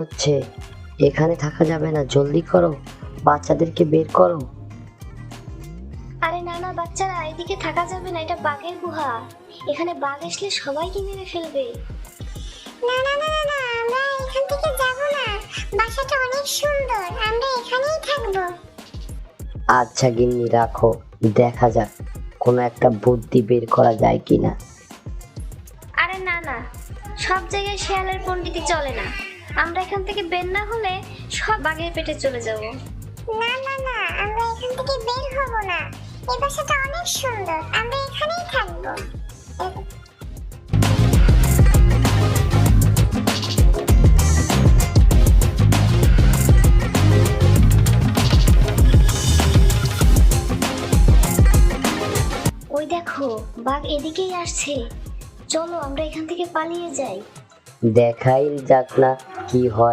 হচ্ছে এখানে থাকা যাবে না, জলদি করো, বাচ্চাদেরকে বের করো। আরে না না বাচ্চারা, এদিকে থাকা যাবে না, এটা বাঘের গুহা। এখানে বাঘ আসলে সবাইকে মেরে ফেলবে। না না না না না, আমরা এখান থেকে যাব না। বাসাটা অনেক সুন্দর, আমরা এখানেই থাকবো। আচ্ছা গিন্নি রাখো, দেখা যাক কোনো একটা বুদ্ধি বের করা যায় কিনা। আরে না না, সব জায়গায় শেয়ালের পণ্ডিতি চলে না। আমরা এখান থেকে বের না হলে সব বাঘের পেটে চলে যাব। না না না, আমরা এখান থেকে বের হব না। এই বাসাটা অনেক সুন্দর, আমরা এখানেই থাকবো। ওই দেখো, বাঘ এদিকেই আসছে। চলো আমরা এখান থেকে পালিয়ে যাই। দেখাই যাক না কি হয়।